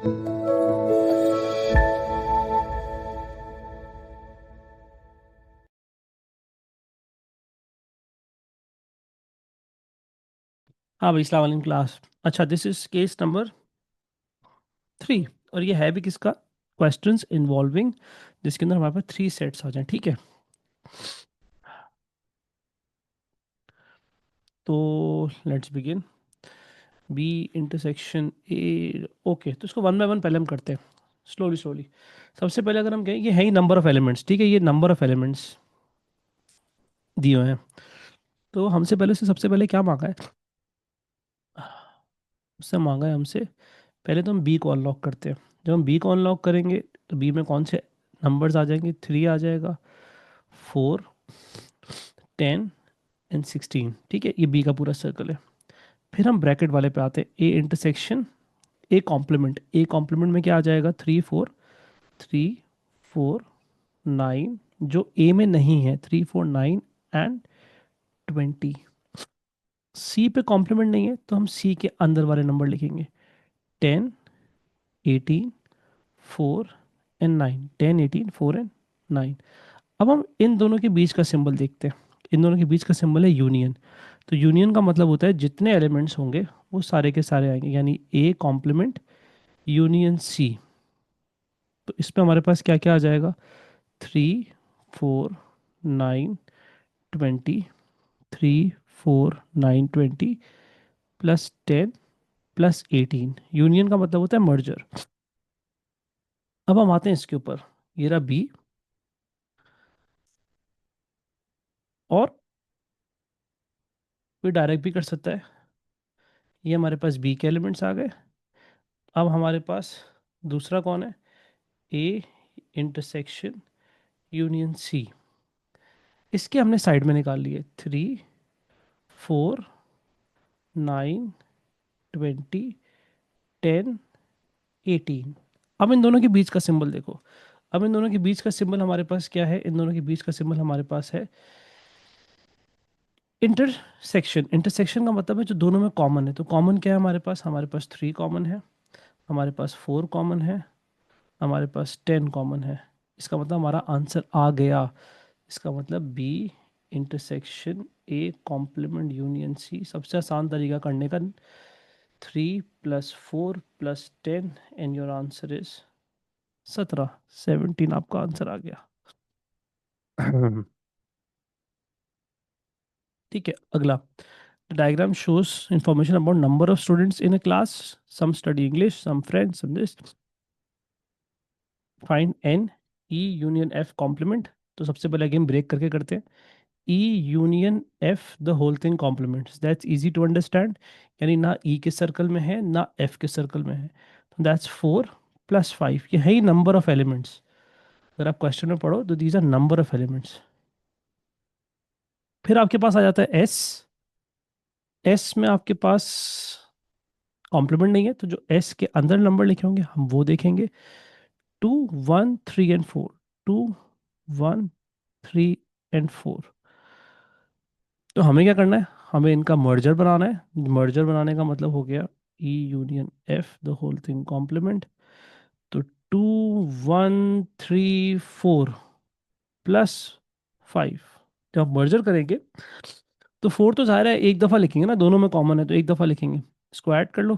हाँ भाई, अस्सलाम वालेकुम क्लास। अच्छा, दिस इज केस नंबर 3। और ये है भी किसका? क्वेश्चंस इन्वॉल्विंग, जिसके अंदर हमारे पास 3 सेट्स आ जाएं। ठीक है, तो let's begin. B intersection A. Okay, तो इसको वन बाय वन पहले हम करते हैं, स्लोली स्लोली। सबसे पहले अगर हम कहें, ये है ही नंबर ऑफ एलिमेंट्स। ठीक है, ये नंबर ऑफ एलिमेंट्स दिए हुए हैं। तो हमसे पहले से सबसे पहले क्या मांगा है? उससे मांगा है हमसे, पहले तो हम बी को अनलॉक करते हैं। जब हम बी को अनलॉक करेंगे तो बी में कौन से नंबर्स आ जाएंगे? 3 आ जाएगा, 4, 10 एंड 16। ठीक है, ये बी का पूरा सर्कल है। फिर हम ब्रैकेट वाले पे आते हैं, A intersection A complement. A complement में क्या आ जाएगा? 3 4, 3 4 9, जो ए में नहीं है, 3 4 9 एंड 20। सी पे कॉम्प्लीमेंट नहीं है तो हम सी के अंदर वाले नंबर लिखेंगे, 10 18 4 एंड 9। 10 18 4 एंड 9। अब हम इन दोनों के बीच का सिंबल देखते हैं। इन दोनों के बीच का सिंबल है यूनियन। तो यूनियन का मतलब होता है जितने एलिमेंट्स होंगे वो सारे के सारे आएंगे, यानी ए कॉम्प्लीमेंट यूनियन सी। तो इस पे हमारे पास क्या क्या आ जाएगा? 3 4 9 20, 3 4 9 20 प्लस 10 प्लस 18। यूनियन का मतलब होता है मर्जर। अब हम आते हैं इसके ऊपर, ये रहा बी, और कोई डायरेक्ट भी कर सकता है। ये हमारे पास बी के एलिमेंट्स आ गए। अब हमारे पास दूसरा कौन है? A intersection union C. इसके हमने साइड में निकाल लिए, 3 4 9 20 10 18। अब इन दोनों के बीच का सिंबल देखो। अब इन दोनों के बीच का सिंबल हमारे पास क्या है? इन दोनों के बीच का सिंबल हमारे पास है इंटरसेक्शन। इंटरसेक्शन का मतलब है जो दोनों में कॉमन है। तो कॉमन क्या है हमारे पास? हमारे पास 3 कॉमन है, हमारे पास 4 कॉमन है, हमारे पास 10 कॉमन है। इसका मतलब हमारा आंसर आ गया। इसका मतलब B intersection A complement union C. सबसे आसान तरीका करने का, 3 + 4 + 10 एंड योर आंसर इज 17। 17 आपका आंसर आ गया। ठीक है, अगला। The diagram shows information about number of students in a class. Some study English, some French, some this. Find n e union f complement. तो सबसे पहले गेम ब्रेक करके करते हैं। E union F the whole thing complements, that's easy to understand. यानी ना E के circle में है ना F के सर्कल में है। तो दैट्स 4 + 5। ये है ही नंबर ऑफ एलिमेंट्स। अगर आप क्वेश्चन में पढ़ो तो these are number of elements. फिर आपके पास आ जाता है S। S में आपके पास कॉम्प्लीमेंट नहीं है, तो जो S के अंदर नंबर लिखे होंगे हम वो देखेंगे। 2 1 3 एंड 4। 2 1 3 एंड 4। तो हमें क्या करना है? हमें इनका मर्जर बनाना है। मर्जर बनाने का मतलब हो गया E union F the whole thing complement. तो 2 1 3 4 प्लस 5। जब आप मर्जर करेंगे तो 4 तो ज़ाहिर है एक दफ़ा लिखेंगे ना, दोनों में कॉमन है तो एक दफ़ा लिखेंगे। इसको ऐड कर लो,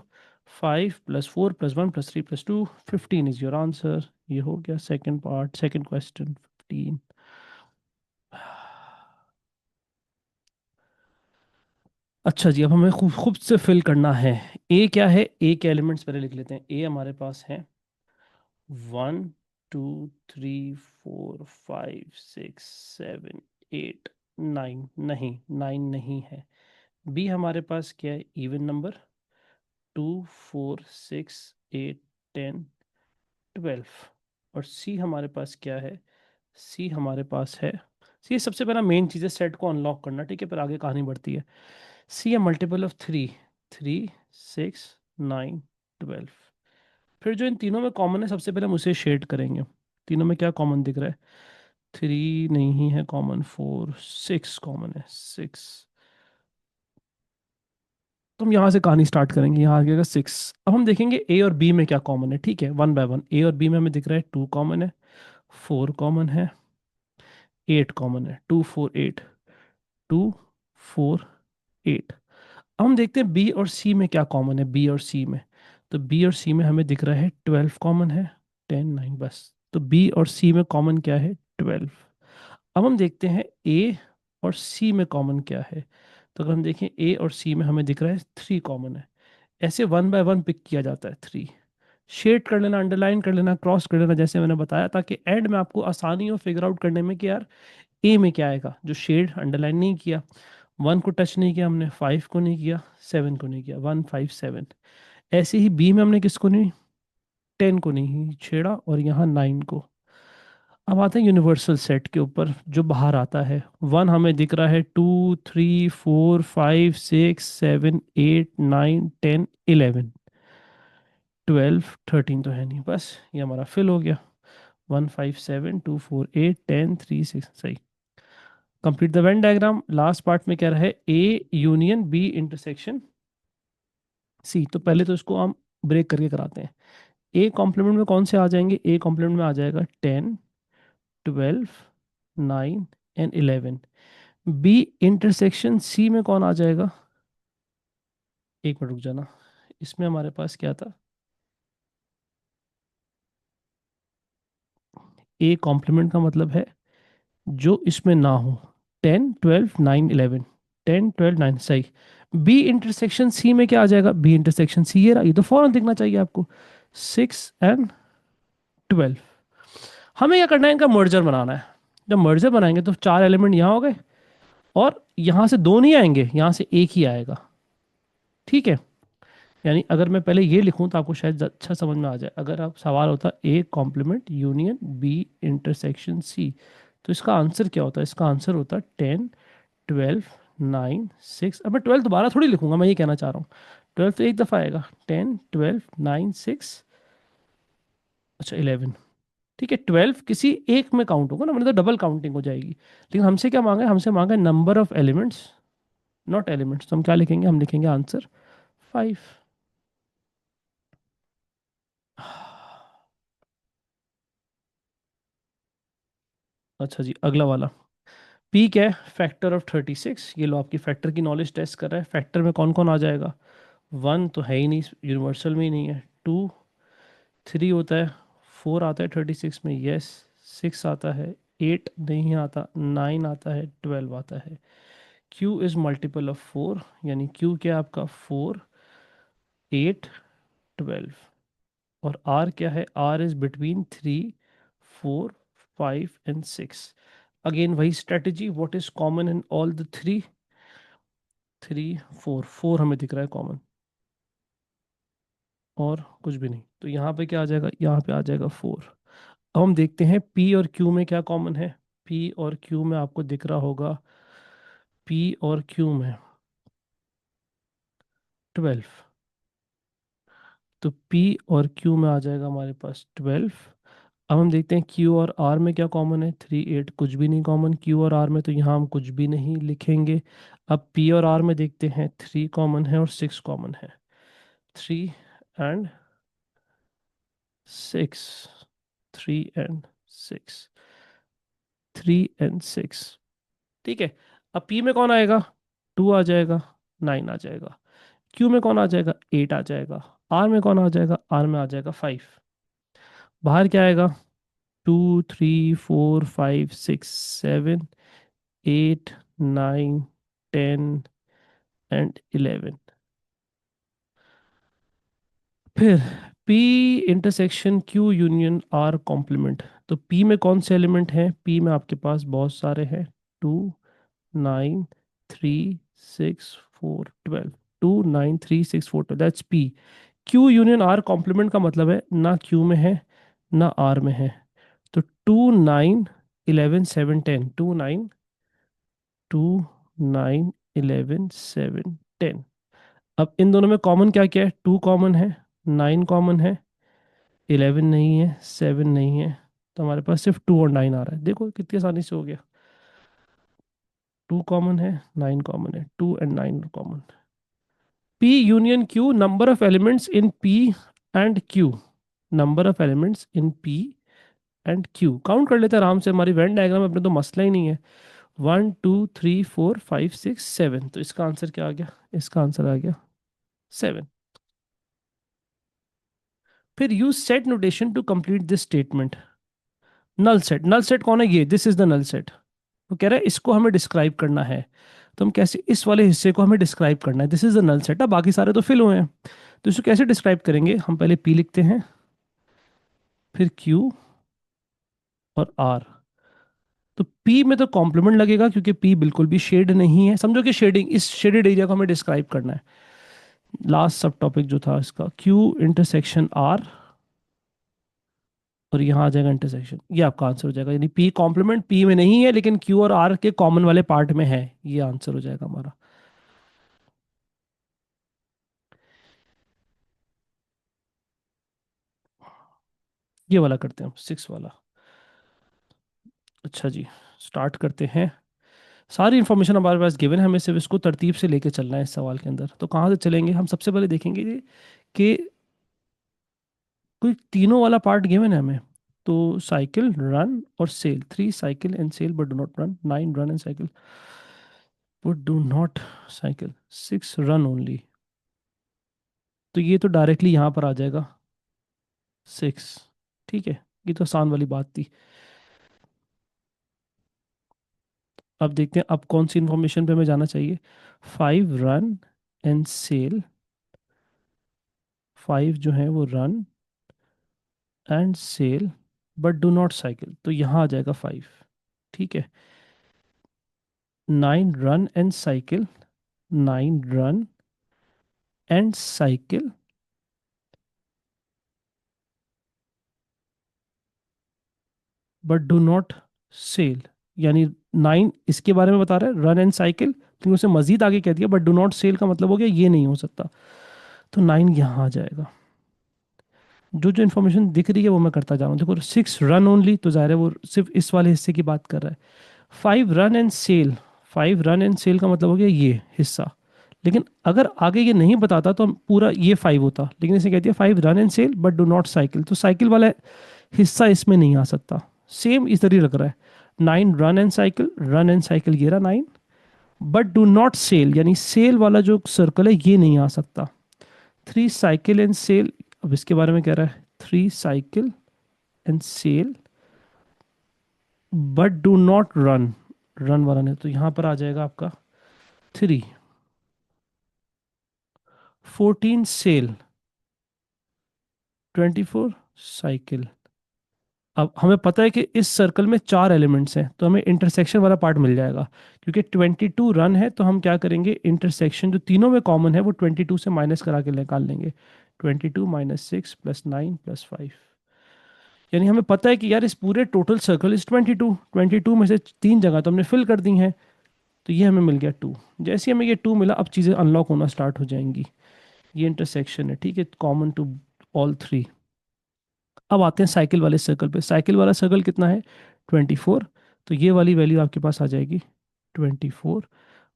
5 + 4 + 1 + 3 + 2 15 इज योर आंसर। ये हो गया सेकंड पार्ट, सेकंड क्वेश्चन 15। अच्छा जी, अब हमें खूब खूब से फिल करना है। ए क्या है? ए के एलिमेंट्स पहले लिख लेते हैं। ए हमारे पास है 1 2 3 4 5 6 7 8 9। नहीं, 9 नहीं है। बी हमारे पास क्या है? Even number, 2 4 6 8 10 12। और सी हमारे पास क्या है? सी हमारे पास है, सी सबसे पहला मेन चीज़ है सेट को अनलॉक करना। ठीक है, फिर आगे कहानी बढ़ती है। सी है मल्टीपल ऑफ 3, 3 6 9 12। फिर जो इन तीनों में कॉमन है सबसे पहले हम उसे शेड करेंगे। तीनों में क्या कॉमन दिख रहा है? 3 नहीं है कॉमन, 4 6 कॉमन है, 6। तो हम यहाँ से कहानी स्टार्ट करेंगे, यहाँ आ गया 6। अब हम देखेंगे ए और बी में क्या कॉमन है, ठीक है, वन बाय वन। ए और बी में हमें दिख रहा है 2 कॉमन है, 4 कॉमन है, 8 कॉमन है, 2 4 8, 2 4 8। अब हम देखते हैं बी और सी में क्या कॉमन है, बी और सी में। तो बी और सी में हमें दिख रहा है 12 कॉमन है, 10 9 बस। तो बी और सी में कॉमन क्या है, 12। अब हम देखते हैं ए और सी में कॉमन क्या है। तो अगर हम देखें ए और सी में हमें दिख रहा है 3 कॉमन है। ऐसे वन बाय वन पिक किया जाता है 3। शेड कर लेना, अंडरलाइन कर लेना, क्रॉस कर लेना, जैसे मैंने बताया, ताकि एंड में आपको आसानी हो फिगर आउट करने में कि यार ए में क्या आएगा। जो शेड अंडरलाइन नहीं किया, 1 को टच नहीं किया हमने, 5 को नहीं किया, 7 को नहीं किया, 1 5 7। ऐसे ही बी में हमने किसको नहीं, 10 को नहीं छेड़ा, और यहाँ 9 को। अब आते हैं यूनिवर्सल सेट के ऊपर जो बाहर आता है। 1 हमें दिख रहा है, 2 3 4 5 6 7 8 9 10 11, 12 13 तो है नहीं, बस ये हमारा फिल हो गया। 1 5 7 2 4 8 10 3 6, सही। Complete the Venn diagram. Last part में क्या रहा है, A union B intersection C. तो पहले तो इसको हम ब्रेक करके कराते हैं। ए कॉम्प्लीमेंट में कौन से आ जाएंगे, ए कॉम्प्लीमेंट में आ जाएगा 10 12 9 एंड 11। बी इंटरसेक्शन सी में कौन आ जाएगा, एक मिनट रुक जाना, इसमें हमारे पास क्या था, ए कॉम्प्लीमेंट का मतलब है जो इसमें ना हो। 10 12 9 11, 10 12 9, सही। बी इंटरसेक्शन सी में क्या आ जाएगा, बी इंटरसेक्शन सी, ये रहा, ये तो फौरन दिखना चाहिए आपको, 6 एंड 12। हमें क्या करना है, इनका मर्जर बनाना है। जब मर्जर बनाएंगे तो 4 एलिमेंट यहाँ हो गए, और यहाँ से 2 नहीं आएंगे, यहाँ से एक ही आएगा, ठीक है। यानी अगर मैं पहले ये लिखूं तो आपको शायद अच्छा समझ में आ जाए। अगर आप सवाल होता A complement union B intersection C, तो इसका आंसर क्या होता है, इसका आंसर होता है 10 12 9 6। अब मैं 12 दोबारा थोड़ी लिखूंगा, मैं ये कहना चाह रहा हूँ, 12 तो एक दफ़ा आएगा, 10 12 9 6, अच्छा 11, ठीक है। 12 किसी एक में काउंट होगा ना, मतलब तो डबल काउंटिंग हो जाएगी। लेकिन हमसे क्या मांगा है, हमसे मांगा है number of elements, not elements. तो हम क्या लिखेंगे, हम लिखेंगे आंसर 5। अच्छा जी, अगला वाला। पी क्या है, फैक्टर ऑफ 36। ये लो आपकी फैक्टर की नॉलेज टेस्ट कर रहा है। फैक्टर में कौन कौन आ जाएगा, 1 तो है ही नहीं, यूनिवर्सल में ही नहीं है, 2 3 होता है, 4 आता है 36 में, यस, 6 आता है, 8 नहीं आता, 9 आता है, 12 आता है। Q इज मल्टीपल ऑफ 4, यानी Q क्या है आपका, 4 8 12। और R क्या है, R is between 3 4 5 and 6। Again वही strategy, what is common in all the three, 3 4, 4 हमें दिख रहा है कॉमन, और कुछ भी नहीं। तो यहाँ पे क्या आ जाएगा, यहाँ पे आ जाएगा 4। अब हम देखते हैं P और Q में क्या कॉमन है। P और Q में आपको दिख रहा होगा, P और Q में 12। तो P और Q में आ जाएगा हमारे पास 12। अब हम देखते हैं Q और R में क्या कॉमन है, 3 8, कुछ भी नहीं कॉमन Q और R में, तो यहाँ हम कुछ भी नहीं लिखेंगे। अब P और R में देखते हैं, 3 कॉमन है और 6 कॉमन है, 3 एंड 6, 3 एंड 6, 3 एंड 6, ठीक है। अब P में कौन आएगा, 2 आ जाएगा, 9 आ जाएगा। Q में कौन आ जाएगा, 8 आ जाएगा। R में कौन आ जाएगा, R में आ जाएगा 5। बाहर क्या आएगा, 2 3 4 5 6 7 8 9 10 एंड 11। फिर P intersection Q union R complement. तो P में कौन से एलिमेंट हैं, P में आपके पास बहुत सारे हैं, 2 9 3 6 4 12, 2 9 3 6 4 12, that's P। Q union R complement का मतलब है ना Q में है ना R में है। तो 2 9 11 7 10, 2 9 2 9 11 7 10। अब इन दोनों में कॉमन क्या क्या है, 2 कॉमन है, 9 कॉमन है, 11 नहीं है, 7 नहीं है। तो हमारे पास सिर्फ 2 और 9 आ रहा है, देखो कितनी आसानी से हो गया। 2 कॉमन है, 9 कॉमन है, 2 and 9 common. P union Q, number of elements in P and Q, number of elements in P and Q। Count कर लेते हैं आराम से, हमारी वेन डायग्राम में अपने तो मसला ही नहीं है। 1 2 3 4 5 6 7, तो इसका आंसर क्या आ गया? इसका आंसर आ गया 7। फिर use set notation to complete this statement. Null set, null set कौन है? ये this is the null set. वो कह रहा है इसको हमें डिस्क्राइब करना है, तो हम कैसे, इस वाले हिस्से को हमें डिस्क्राइब करना है। This is the null set. अब बाकी सारे तो फिल हुए हैं, तो इसको कैसे डिस्क्राइब करेंगे? हम पहले पी लिखते हैं, फिर क्यू और आर। तो पी में तो कॉम्प्लीमेंट लगेगा क्योंकि पी बिल्कुल भी शेड नहीं है, समझो कि शेडिंग, इस शेडेड एरिया को हमें डिस्क्राइब करना है। लास्ट सब टॉपिक जो था इसका, क्यू इंटरसेक्शन आर, और यहाँ आ जाएगा इंटरसेक्शन, ये आपका आंसर हो जाएगा। यानी पी कॉम्प्लीमेंट पी में नहीं है लेकिन क्यू और आर के कॉमन वाले पार्ट में है, ये आंसर हो जाएगा हमारा। ये वाला करते हैं हम, 6 वाला। अच्छा जी, स्टार्ट करते हैं। सारी इन्फॉर्मेशन हमारे पास गिवन है, हमें सिर्फ इसको तरतीब से लेके चलना है इस सवाल के अंदर। तो कहाँ से चलेंगे? हम सबसे पहले देखेंगे कि कोई तीनों वाला पार्ट गिवन है हमें। तो साइकिल, रन और sail, 3 cycle and sail but do not run, 9 run and cycle but do not cycle, 6 run only. तो ये तो डायरेक्टली यहाँ पर आ जाएगा 6। ठीक है, ये तो आसान वाली बात थी। अब देखते हैं अब कौन सी इंफॉर्मेशन पे हमें जाना चाहिए। 5 रन एंड सेल, 5 जो है वो run and sail but do not cycle, तो यहाँ आ जाएगा 5। ठीक है, 9 run and cycle, 9 run and cycle but do not sail. यानी 9 इसके बारे में बता रहा है, रन एंड साइकिल, लेकिन उसे मजीद आगे कह दिया बट डू नॉट सेल, का मतलब हो गया ये नहीं हो सकता। तो 9 यहाँ आ जाएगा। जो जो इन्फॉर्मेशन दिख रही है वो मैं करता जा रहा हूँ। देखो 6 रन ओनली, तो ज़ाहिर है वो सिर्फ इस वाले हिस्से की बात कर रहा है। 5 run and sail, 5 run and sail का मतलब हो गया ये हिस्सा। लेकिन अगर आगे ये नहीं बताता तो हम पूरा ये 5 होता, लेकिन इसे कह दिया 5 run and sail but do not cycle, तो साइकिल वाला हिस्सा इसमें नहीं आ सकता। सेम इस तरह लग रहा है, 9 run and cycle, run and cycle ये रहा 9, बट डू नॉट सेल यानी सेल वाला जो सर्कल है ये नहीं आ सकता। 3 साइकिल एंड सेल, अब इसके बारे में कह रहा है 3 cycle and sail but do not run, run वाला नहीं, तो यहां पर आ जाएगा आपका 3। 14 सेल, 24 साइकिल। अब हमें पता है कि इस सर्कल में 4 एलिमेंट्स हैं, तो हमें इंटरसेक्शन वाला पार्ट मिल जाएगा। क्योंकि 22 रन है तो हम क्या करेंगे, इंटरसेक्शन जो तीनों में कॉमन है वो 22 से माइनस करा के निकाल लेंगे। 22 माइनस 6 प्लस 9 प्लस 5। यानी हमें पता है कि यार इस पूरे टोटल सर्कल इस 22, 22 में से 3 जगह तो हमने फिल कर दी हैं, तो ये हमें मिल गया 2। जैसे ही हमें ये 2 मिला, अब चीज़ें अनलॉक होना स्टार्ट हो जाएंगी। ये इंटरसेक्शन है, ठीक है, कॉमन टू ऑल 3। अब आते हैं साइकिल वाले सर्कल पे। साइकिल वाला सर्कल कितना है? 24। तो ये वाली वैल्यू आपके पास आ जाएगी 24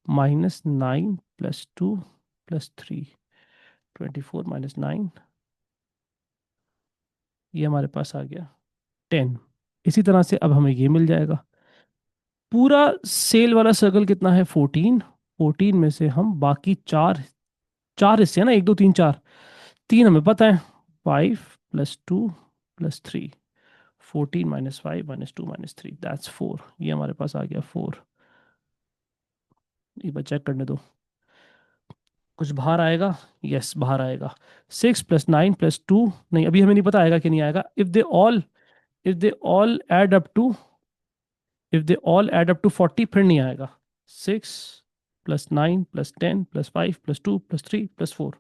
माइनस 9 प्लस 2 प्लस 3। 24 - 9, ये हमारे पास आ गया 10। इसी तरह से अब हमें ये मिल जाएगा। पूरा सेल वाला सर्कल कितना है? 14। 14 में से हम बाकी चार, चार हिस्से हैं ना, 1 2 3 4, 3 हमें पता है, 5 plus 2 plus 3। 14 minus 5 minus 2 minus 3 that's 4। ये हमारे पास आ गया 4। एक बार चेक करने दो, कुछ बाहर आएगा? यस, बाहर आएगा। 6 + 9 + 2, नहीं अभी हमें नहीं पता आएगा कि नहीं आएगा। If they all add up to 40 फिर नहीं आएगा। 6 + 9 + 10 + 5 + 2 + 3 + 4,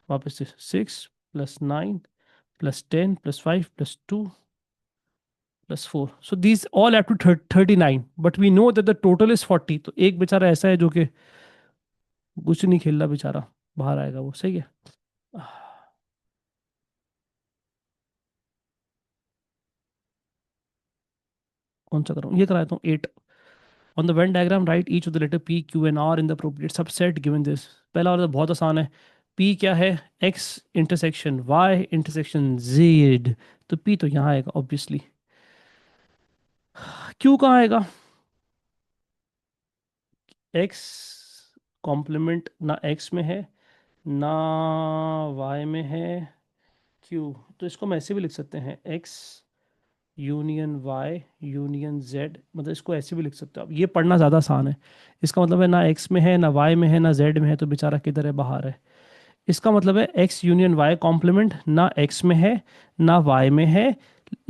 वापस से 6 + 9 + 10 + 5 + 2 so these all add to 39 but we know that the total is 40। तो एक बेचारा ऐसा है जो कि कुछ नहीं खेल रहा बेचारा, बाहर आएगा वो, सही है। कौन सा कराऊँ? ये करा देता हूँ 8। On the Venn diagram write each of the letter P Q and R in the appropriate subset given this. पहला वाला तो बहुत आसान है। पी क्या है? X intersection Y intersection Z. तो पी तो यहाँ आएगा ऑब्वियसली। क्यू कहाँ आएगा? एक्स कॉम्प्लीमेंट ना एक्स में है ना वाई में है। क्यू तो इसको हम ऐसे भी लिख सकते हैं, X union Y union Z, मतलब इसको ऐसे भी लिख सकते हो आप। ये पढ़ना ज़्यादा आसान है। इसका मतलब है ना एक्स में है ना वाई में है ना जेड में है, तो बेचारा किधर है? बाहर है। इसका मतलब है एक्स यूनियन वाई कॉम्प्लीमेंट ना एक्स में है ना वाई में है,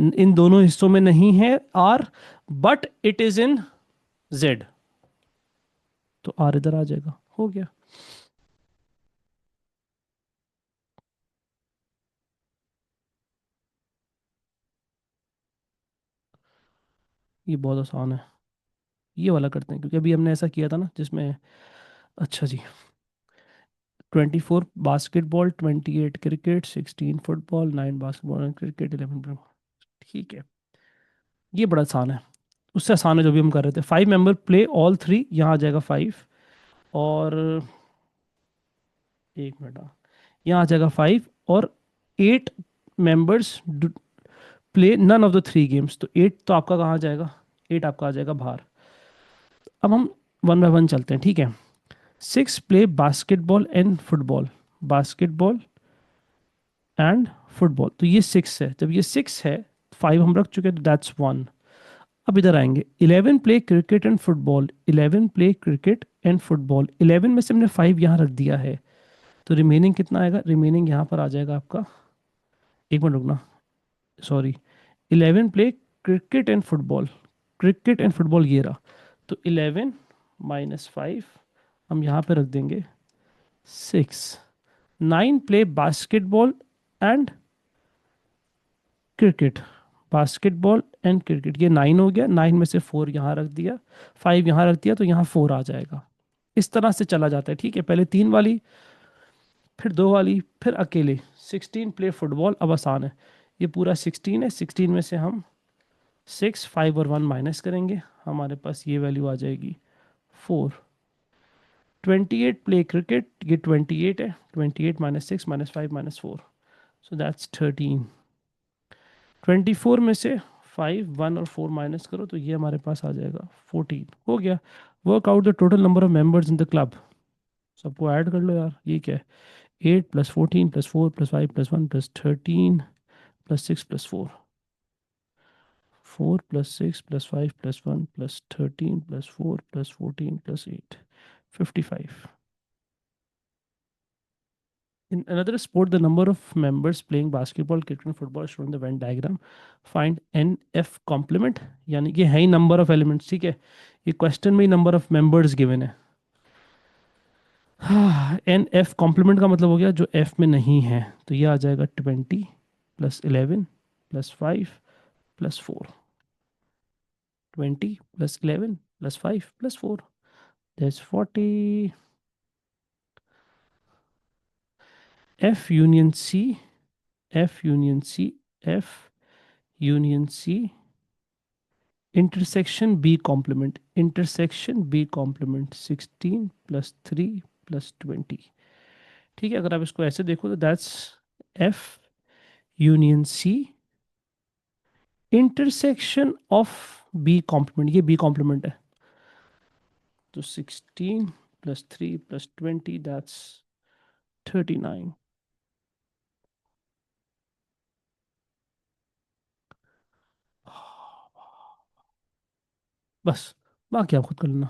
इन दोनों हिस्सों में नहीं है R, but it is in Z. तो आर इधर आ जाएगा, हो गया। ये बहुत आसान है। ये वाला करते हैं क्योंकि अभी हमने ऐसा किया था ना जिसमें, अच्छा जी, 24 basketball, 28 cricket, 16 football, 9 basketball and cricket, 11। ठीक है, ये बड़ा आसान है। उससे आसान है जो भी हम कर रहे थे। 5 मेंबर प्ले ऑल थ्री, यहाँ आ जाएगा 5। और एक मिनट, यहाँ आ जाएगा 5। और 8 members play none of the 3 games. तो 8 तो आपका कहाँ आ जाएगा? 8 आपका आ जाएगा बाहर। अब हम वन बाय वन चलते हैं, ठीक है। 6 play basketball and football, basketball and football. तो ये 6 है। जब ये 6 है, 5 हम रख चुके हैं, तो दैट्स 1। अब इधर आएंगे, 11 play cricket and football, 11 play cricket and football. 11 में से हमने 5 यहाँ रख दिया है, तो रिमेनिंग कितना आएगा? रिमेनिंग यहाँ पर आ जाएगा आपका, एक मिनट रुकना, sorry, 11 play cricket and football, cricket and football ये रहा। तो 11 माइनस 5 हम यहाँ पे रख देंगे 6। 9 play basketball and cricket, basketball and cricket, ये 9 हो गया। 9 में से 4 यहाँ रख दिया, 5 यहाँ रख दिया, तो यहाँ 4 आ जाएगा। इस तरह से चला जाता है, ठीक है। पहले 3 वाली, फिर 2 वाली, फिर अकेले। 16 प्ले फुटबॉल, अब आसान है। ये पूरा 16 है, 16 में से हम 6, 5 और 1 माइनस करेंगे, हमारे पास ये वैल्यू आ जाएगी 4। 28 प्ले क्रिकेट, ये 28 है, 28 minus 6 minus 5 minus 4, so that's 13। 24 में से 5, 1 और 4 माइनस करो, तो ये हमारे पास आ जाएगा 14। हो गया। Work out the total number of members in the club. सबको ऐड कर लो यार, ये क्या है? 8 plus 14 plus 4 plus 5 plus 1 plus 13 plus 6 plus 4, 4 plus 6 plus 5 plus 1 plus 13 plus 4 plus 14 plus 8, 55। In another sport, the number of members playing basketball, cricket, and football is shown in the Venn diagram. Find NF complement, यानी कि है ही number of elements, ठीक है। ये question में ही number of members given है। हाँ, N F complement का मतलब हो गया जो एफ में नहीं है, तो ये आ जाएगा 20 plus 11 plus 5 plus 4। 20 plus 11 plus 5 plus 4, that's 40। F union C, F union C, F union C, intersection B complement, intersection B complement 16 plus 3 plus 20। ठीक है, अगर आप इसको ऐसे देखो तो that's F union C intersection of B complement, ये B complement है। तो 16 प्लस 3 प्लस 20 दैट्स 39। बस, बाकी आप खुद कर लेना।